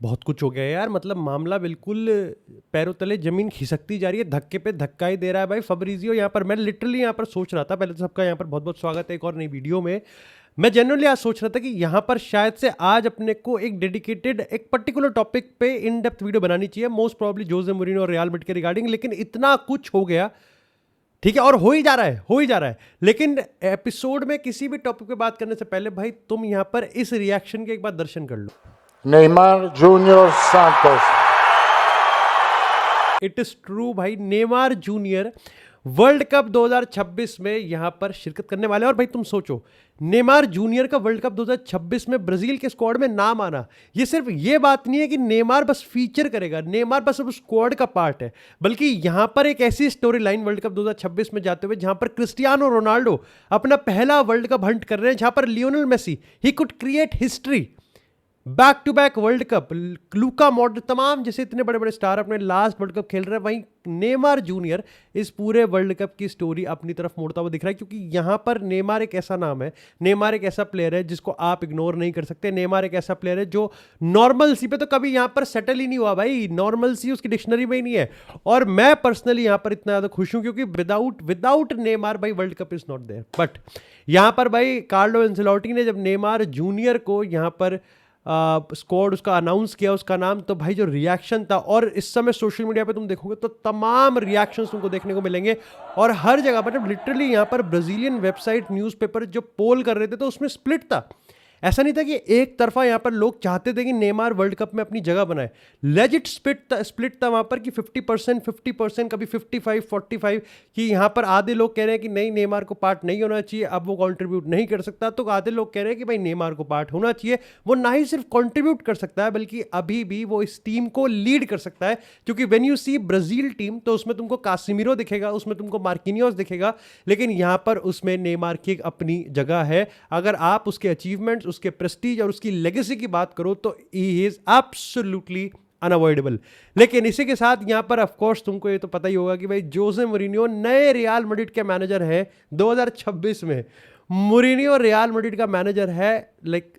बहुत कुछ हो गया यार, मतलब मामला बिल्कुल पैरों तले जमीन खिसकती जा रही है, धक्के पे धक्का ही दे रहा है भाई फब्रिजियो। यहाँ पर मैं लिटरली यहाँ पर सोच रहा था, पहले तो सबका यहाँ पर बहुत बहुत स्वागत है एक और नई वीडियो में। मैं जनरली आज सोच रहा था कि यहाँ पर शायद से आज अपने को एक डेडिकेटेड एक पर्टिकुलर टॉपिक पे इन डेप्थ वीडियो बनानी चाहिए, मोस्ट प्रॉब्ली जोसे मूरिन्हो और रियल मैड्रिड के रिगार्डिंग, लेकिन इतना कुछ हो गया, ठीक है, और हो ही जा रहा है, हो ही जा रहा है। लेकिन एपिसोड में किसी भी टॉपिक पे बात करने से पहले भाई तुम यहाँ पर इस रिएक्शन के एक बार दर्शन कर लो। Neymar Junior Santos. It is true भाई, नेमार जूनियर वर्ल्ड कप 2026 में यहां पर शिरकत करने वाले हैं। और भाई तुम सोचो, नेमार जूनियर का वर्ल्ड कप 2026 में ब्राजील के स्क्वाड में नाम आना, ये सिर्फ ये बात नहीं है कि नेमार बस फीचर करेगा, नेमार बस अब स्क्वाड का पार्ट है, बल्कि यहां पर एक ऐसी स्टोरी लाइन वर्ल्ड कप 2026 में जाते हुए जहां पर क्रिस्टियानो रोनाल्डो अपना पहला वर्ल्ड कप हंट कर रहे हैं, जहां पर Lionel Messi he could create history, back to back World Cup, Luka Modric, तमाम जैसे इतने बड़े बड़े स्टार अपने लास्ट वर्ल्ड कप खेल रहे हैं। वहीं नेमार जूनियर इस पूरे वर्ल्ड कप की स्टोरी अपनी तरफ मोड़ता हुआ दिख रहा है, क्योंकि यहां पर नेमार एक ऐसा नाम है, नेमार एक ऐसा प्लेयर है जिसको आप इग्नोर नहीं कर सकते। नेमार एक ऐसा प्लेयर है जो नॉर्मल सी पे तो कभी यहां पर सेटल ही नहीं हुआ भाई, नॉर्मल सी उसकी डिक्शनरी में ही नहीं है। और मैं पर्सनली यहां पर इतना ज्यादा खुश हूं क्योंकि विदाउट नेमार भाई World Cup is not there. But यहां पर भाई कार्लो एंसेलोटी ने जब नेमार जूनियर को यहां पर स्क्वाड उसका अनाउंस किया, उसका नाम, तो भाई जो रिएक्शन था, और इस समय सोशल मीडिया पे तुम देखोगे तो तमाम रिएक्शंस तुमको देखने को मिलेंगे, और हर जगह पर मतलब लिटरली यहाँ पर ब्राजीलियन वेबसाइट न्यूज़पेपर जो पोल कर रहे थे तो उसमें स्प्लिट था। ऐसा नहीं था कि एक तरफा यहाँ पर लोग चाहते थे कि नेमार वर्ल्ड कप में अपनी जगह बनाए, लेजिट स्प्लिट था वहाँ पर कि 50%, कभी 55-45, कि यहाँ पर आधे लोग कह रहे हैं कि नहीं नेमार को पार्ट नहीं होना चाहिए, अब वो कंट्रीब्यूट नहीं कर सकता, तो आधे लोग कह रहे हैं कि भाई नेमार को पार्ट होना चाहिए, वो ना ही सिर्फ कंट्रीब्यूट कर सकता है बल्कि अभी भी वो इस टीम को लीड कर सकता है। क्योंकि when you see Brazil team तो उसमें तुमको कासिमिरो दिखेगा, उसमें तुमको मार्किनियोस दिखेगा, लेकिन यहाँ पर उसमें नेमार की एक अपनी जगह है। अगर आप उसके अचीवमेंट्स, उसके प्रेस्टीज और उसकी लेगेसी की बात करो तो ही इज एब्सोल्युटली अनअवॉइडेबल। लेकिन इसी के साथ यहां पर ऑफ कोर्स तुमको ये तो पता ही होगा कि भाई जोसे मूरिन्हो नए रियल मैड्रिड के मैनेजर हैं 2026 में। मूरिन्हो रियल मैड्रिड का मैनेजर है, like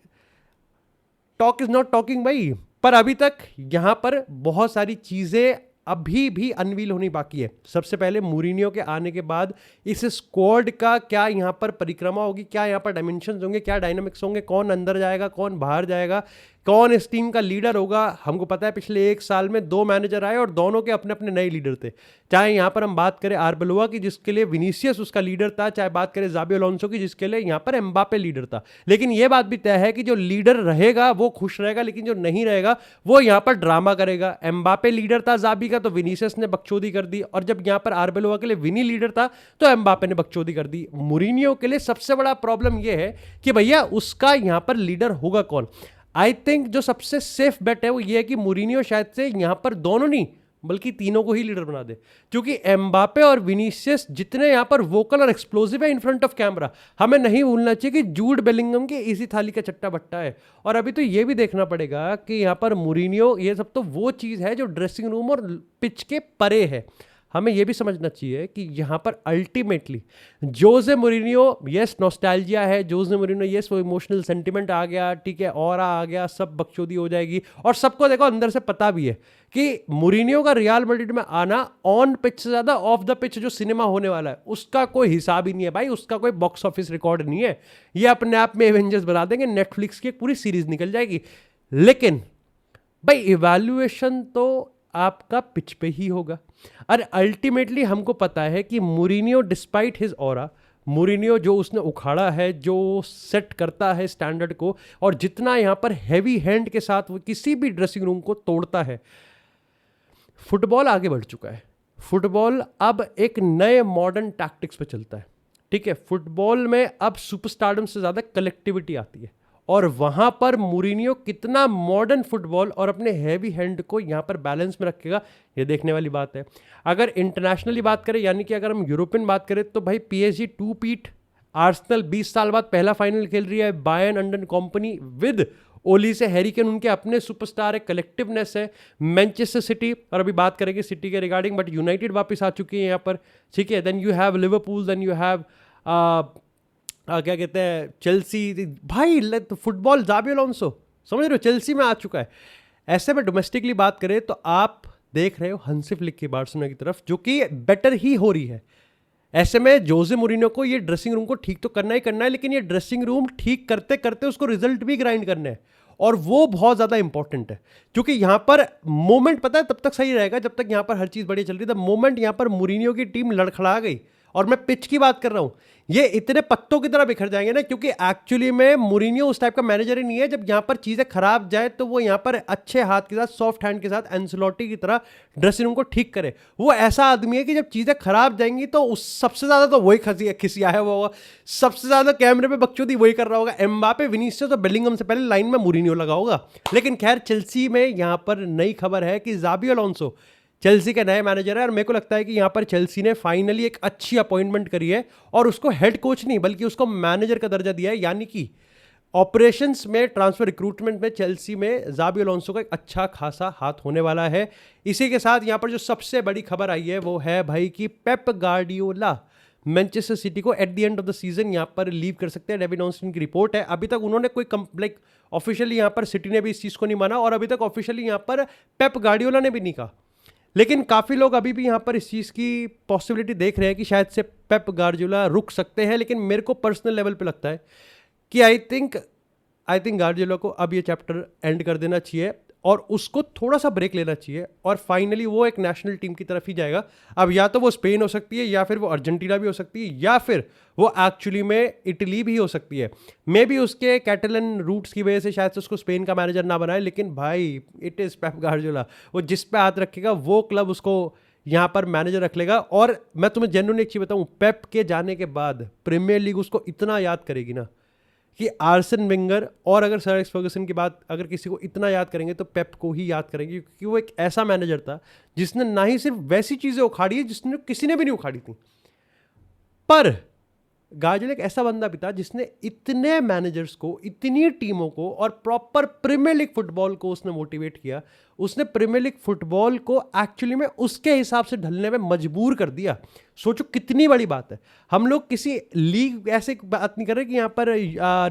talk is not talking भाई, पर अभी तक यहां पर बहुत सारी चीजें अभी भी अनवील होनी बाकी है। सबसे पहले मूरिन्हो के आने के बाद इस स्क्वाड का क्या यहाँ पर परिक्रमा होगी, क्या यहाँ पर डायमेंशंस होंगे, क्या डायनामिक्स होंगे, कौन अंदर जाएगा, कौन बाहर जाएगा, कौन इस टीम का लीडर होगा। हमको पता है पिछले एक साल में 2 मैनेजर आए और दोनों के अपने अपने नए लीडर थे। चाहे यहाँ पर हम बात करें आर्बेलोआ की जिसके लिए विनीसियस उसका लीडर था, चाहे बात करें ज़ाबी अलोंसो की जिसके लिए यहाँ पर एम्बापे लीडर था। लेकिन ये बात भी तय है कि जो लीडर रहेगा वो खुश रहेगा, लेकिन जो नहीं रहेगा वो यहाँ पर ड्रामा करेगा। एम्बापे लीडर था ज़ाबी का, तो विनीसियस ने बकचोदी कर दी, और जब यहाँ पर आर्बेलोआ के लिए विनी लीडर था तो एम्बापे ने बकचोदी कर दी। मूरिन्हो के लिए सबसे बड़ा प्रॉब्लम यह है कि भैया उसका यहाँ पर लीडर होगा कौन। आई थिंक जो सबसे सेफ बेट है वो ये है कि मूरिन्हो शायद से यहां पर दोनों नहीं बल्कि तीनों को ही लीडर बना दे, क्योंकि एम्बापे और विनीसियस जितने यहां पर वोकल और एक्सप्लोसिव है इन फ्रंट ऑफ कैमरा, हमें नहीं भूलना चाहिए कि जूड बेलिंगम के इसी थाली का चट्टा बट्टा है। और अभी तो ये भी देखना पड़ेगा कि यहां पर मूरिन्हो, ये सब तो वो चीज़ है जो ड्रेसिंग रूम और पिच के परे है। हमें यह भी समझना चाहिए कि यहाँ पर अल्टीमेटली जोसे मूरिन्हो, यस नॉस्टैल्जिया है, जोसे मूरिन्हो यस वो इमोशनल सेंटिमेंट आ गया, ठीक है, ऑरा आ गया, सब बकचोदी हो जाएगी। और सबको देखो अंदर से पता भी है कि मूरिन्हो का रियल मैड्रिड में आना ऑन पिच से ज़्यादा ऑफ द पिच जो सिनेमा होने वाला है उसका कोई हिसाब ही नहीं है भाई, उसका कोई बॉक्स ऑफिस रिकॉर्ड नहीं है। ये अपने आप में एवेंजर्स बना देंगे, नेटफ्लिक्स की एक पूरी सीरीज निकल जाएगी। लेकिन भाई इवैल्यूएशन तो आपका पिच पे ही होगा। और अल्टीमेटली हमको पता है कि मूरिन्हो डिस्पाइट हिज ऑरा, मूरिन्हो जो उसने उखाड़ा है, जो सेट करता है स्टैंडर्ड को, और जितना यहाँ पर हैवी हैंड के साथ वो किसी भी ड्रेसिंग रूम को तोड़ता है, फुटबॉल आगे बढ़ चुका है। फुटबॉल अब एक नए मॉडर्न टैक्टिक्स पे चलता है, ठीक है। फुटबॉल में अब सुपरस्टारडम से ज़्यादा कलेक्टिविटी आती है, और वहां पर मूरिन्हो कितना मॉडर्न फुटबॉल और अपने हैवी हैंड को यहां पर बैलेंस में रखेगा, ये देखने वाली बात है। अगर इंटरनेशनली बात करें, यानी कि अगर हम यूरोपियन बात करें, तो भाई PSG 2 पीट, आर्सेनल 20 साल बाद पहला फाइनल खेल रही है, बायर्न अंडर कंपनी विद ओली से हैरी केन उनके अपने सुपरस्टार है, कलेक्टिवनेस है। मैनचेस्टर सिटी, और अभी बात करेंगे सिटी के रिगार्डिंग, बट यूनाइटेड वापस आ चुकी है यहाँ पर, ठीक है। Then you have Liverpool, then you have क्या कहते हैं चेल्सी, भाई फुटबॉल ज़ाबी अलोंसो, समझ रहे हो, चेल्सी में आ चुका है। ऐसे में डोमेस्टिकली बात करें तो आप देख रहे हो हंसी फ्लिक की बार्सिलोना की तरफ, जो कि बेटर ही हो रही है। ऐसे में जोसे मूरिन्हो को ये ड्रेसिंग रूम को ठीक तो करना ही करना है, लेकिन ये ड्रेसिंग रूम ठीक करते करते उसको रिजल्ट भी ग्राइंड करने हैं, और वो बहुत ज़्यादा इंपॉर्टेंट है। क्योंकि यहाँ पर मोमेंट पता है तब तक सही रहेगा जब तक यहाँ पर हर चीज़ बढ़िया चल रही है। मोमेंट यहाँ पर मूरिन्हो की टीम लड़खड़ा गई, और मैं पिच की बात कर रहा हूँ, ये इतने पत्तों की तरह बिखर जाएंगे ना, क्योंकि एक्चुअली में मूरिन्हो उस टाइप का मैनेजर ही नहीं है। जब यहाँ पर चीज़ें खराब जाए तो वो यहाँ पर अच्छे हाथ के साथ, सॉफ्ट हैंड के साथ एंसेलोटी की तरह ड्रेसिंग रूम को ठीक करे। वो ऐसा आदमी है कि जब चीज़ें खराब जाएंगी तो उस सबसे ज़्यादा तो वही खिसिया है वो होगा, सबसे ज़्यादा कैमरे पे बकचोदी वही कर रहा होगा। एम्बापे, विनीसियस और बेलिंगम से पहले लाइन में मूरिन्हो लगा होगा। लेकिन खैर, चेल्सी में यहाँ पर नई खबर है कि जाबी अलोंसो चेल्सी के नए मैनेजर है, और मेरे को लगता है कि यहाँ पर चेल्सी ने फाइनली एक अच्छी अपॉइंटमेंट करी है, और उसको हेड कोच नहीं बल्कि उसको मैनेजर का दर्जा दिया है। यानी कि ऑपरेशंस में, ट्रांसफर रिक्रूटमेंट में चेल्सी में जाबी अलोंसो का एक अच्छा खासा हाथ होने वाला है। इसी के साथ यहाँ पर जो सबसे बड़ी खबर आई है वो है भाई कि पेप गार्डियोला मैनचेस्टर सिटी को at the end of the season यहाँ पर लीव कर सकते हैं। डेविड ऑस्टिन की रिपोर्ट है। अभी तक उन्होंने कोई लाइक ऑफिशियली यहाँ पर सिटी ने भी इस चीज़ को नहीं माना, और अभी तक ऑफिशियली यहाँ पर पेप गार्डियोला ने भी नहीं कहा। लेकिन काफ़ी लोग अभी भी यहाँ पर इस चीज़ की पॉसिबिलिटी देख रहे हैं कि शायद से पेप गार्डियोला रुक सकते हैं। लेकिन मेरे को पर्सनल लेवल पे लगता है कि आई थिंक गार्डियोला को अब ये चैप्टर एंड कर देना चाहिए, और उसको थोड़ा सा ब्रेक लेना चाहिए, और फाइनली वो एक नेशनल टीम की तरफ ही जाएगा। अब या तो वो स्पेन हो सकती है, या फिर वो अर्जेंटीना भी हो सकती है, या फिर वो एक्चुअली में इटली भी हो सकती है। मे बी उसके कैटलन रूट्स की वजह से शायद से उसको स्पेन का मैनेजर ना बनाए, लेकिन भाई इट इज़ पेप गार्डियोला। वो जिस पे हाथ रखेगा वो क्लब उसको यहाँ पर मैनेजर रख लेगा। और मैं तुम्हें जेन्युइन एक चीज़ बताऊँ, पेप के जाने के बाद प्रीमियर लीग उसको इतना याद करेगी ना कि आर्सन वेंगर, और अगर सर एलेक्स फर्गुसन की बात अगर किसी को इतना याद करेंगे तो पेप को ही याद करेंगे, क्योंकि वो एक ऐसा मैनेजर था जिसने ना ही सिर्फ वैसी चीज़ें उखाड़ी है जिसने किसी ने भी नहीं उखाड़ी थी, पर गार्डियोला एक ऐसा बंदा भी था जिसने इतने मैनेजर्स को, इतनी टीमों को, और प्रॉपर प्रीमियर लीग फुटबॉल को उसने मोटिवेट किया। उसने प्रीमियर लीग फुटबॉल को एक्चुअली में उसके हिसाब से ढलने में मजबूर कर दिया। सोचो कितनी बड़ी बात है। हम लोग किसी लीग ऐसे बात नहीं कर रहे कि यहाँ पर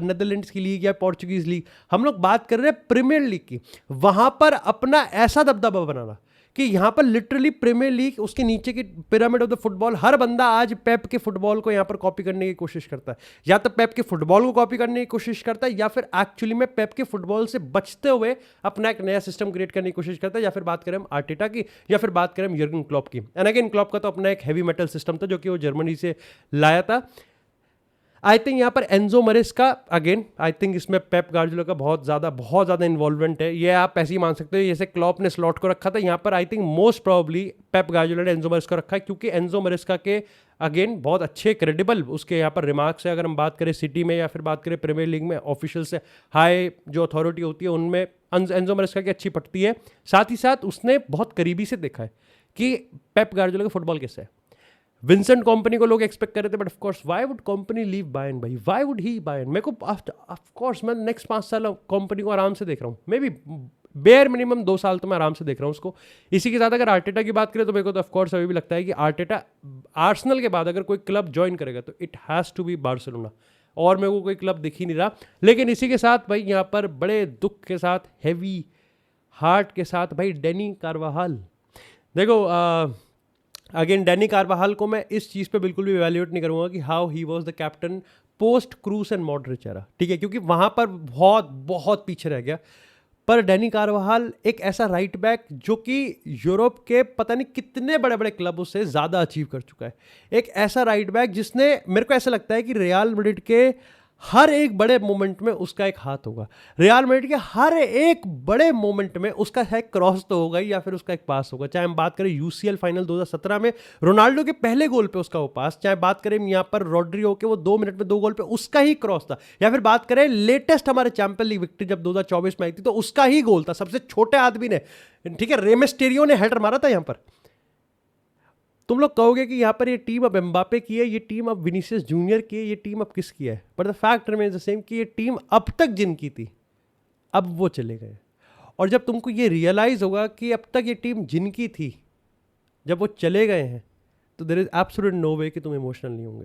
नेदरलैंड्स की लीग या पोर्चुगीज लीग, हम लोग बात कर रहे हैं प्रीमियर लीग की। वहाँ पर अपना ऐसा दबदबा बनाना कि यहाँ पर लिटरली प्रीमियर लीग, उसके नीचे की पिरामिड ऑफ द फुटबॉल, हर बंदा आज पेप के फुटबॉल को यहाँ पर कॉपी करने की कोशिश करता है। या तो पेप के फुटबॉल को कॉपी करने की कोशिश करता है, या फिर एक्चुअली में पेप के फुटबॉल से बचते हुए अपना एक नया सिस्टम क्रिएट करने की कोशिश करता है। या फिर बात करें हम आर्टेटा की, या फिर बात करें हम यर्गन क्लॉप की। एंड अगेन क्लॉप का तो अपना एक हैवी मेटल सिस्टम था जो कि वो जर्मनी से लाया था। आई थिंक यहाँ पर एंजो मरेस्का, अगेन आई थिंक इसमें पेप गार्डियोला का बहुत ज़्यादा इन्वॉल्वमेंट है। ये आप ऐसे ही मान सकते हो जैसे क्लॉप ने स्लॉट को रखा था, यहाँ पर I think most probably Pep Guardiola ने एंजो मरेस्का रखा है, क्योंकि एंजो मरेस्का के अगेन बहुत अच्छे क्रेडिबल उसके यहाँ पर रिमार्क्स है। अगर हम बात करें सिटी में या फिर बात करें प्रीमियर लीग में, ऑफिशियल से हाई जो अथॉरिटी होती है उनमें एंजो मरेस्का की अच्छी पटती है। साथ ही साथ उसने बहुत करीबी से देखा है कि पेप गार्डियोला का फुटबॉल कैसा है। विंसेंट कंपनी को लोग एक्सपेक्ट कर रहे थे, but of course why would company leave Bayern भाई, व्हाई वुड ही बायर्न। मेरे को ऑफ कोर्स मैं नेक्स्ट 5 साल कंपनी को आराम से देख रहा हूँ, मे बी बेयर मिनिमम 2 साल तो मैं आराम से देख रहा हूँ उसको। इसी के साथ अगर आर्टेटा की बात करें तो मेरे को तो ऑफ कोर्स अभी भी लगता है कि आर्टेटा आर्सेनल के बाद अगर कोई क्लब ज्वाइन करेगा तो it has to be Barcelona, और मेरे को कोई क्लब दिख ही नहीं रहा। लेकिन इसी के साथ भाई यहाँ पर बड़े दुख के साथ, हैवी हार्ट के साथ भाई, डेनी कारवाहाल। देखो अगेन डेनी कारवाहाल को मैं इस चीज़ पे बिल्कुल भी इवैल्यूएट नहीं करूँगा कि how he was the captain post क्रूस एंड मॉडरिच एरा, ठीक है, क्योंकि वहाँ पर बहुत पीछे रह गया। पर डेनी कारवाहाल एक ऐसा राइट बैक जो कि यूरोप के पता नहीं कितने बड़े बड़े क्लबों से ज़्यादा अचीव कर चुका है। एक ऐसा राइट बैक जिसने, मेरे को ऐसा लगता है कि रियल मैड्रिड के हर एक बड़े मोमेंट में उसका एक हाथ होगा। रियल मैड्रिड के हर एक बड़े मोमेंट में उसका है क्रॉस तो होगा ही, या फिर उसका एक पास होगा। चाहे हम बात करें यूसीएल फाइनल 2017 में रोनाल्डो के पहले गोल पे उसका वो पास, चाहे बात करें यहाँ पर रॉड्रिगो के वो 2 मिनट में 2 गोल पे उसका ही क्रॉस था, या फिर बात करें लेटेस्ट हमारे चैंपियन लीग विक्ट्री जब 2024 में आई थी तो उसका ही गोल था, सबसे छोटे आदमी ने, ठीक है, रेमेस्टेरियो ने हेडर मारा था यहाँ पर। तुम लोग कहोगे कि यहाँ पर ये टीम अब एम्बापे की है, ये टीम अब विनीसियस जूनियर की है, ये टीम अब किसकी है, but the fact remains the same कि ये टीम अब तक जिनकी थी अब वो चले गए। और जब तुमको ये रियलाइज होगा कि अब तक ये टीम जिनकी थी जब वो चले गए हैं, तो देयर इज एब्सोल्यूट नो वे कि तुम इमोशनल नहीं होंगे।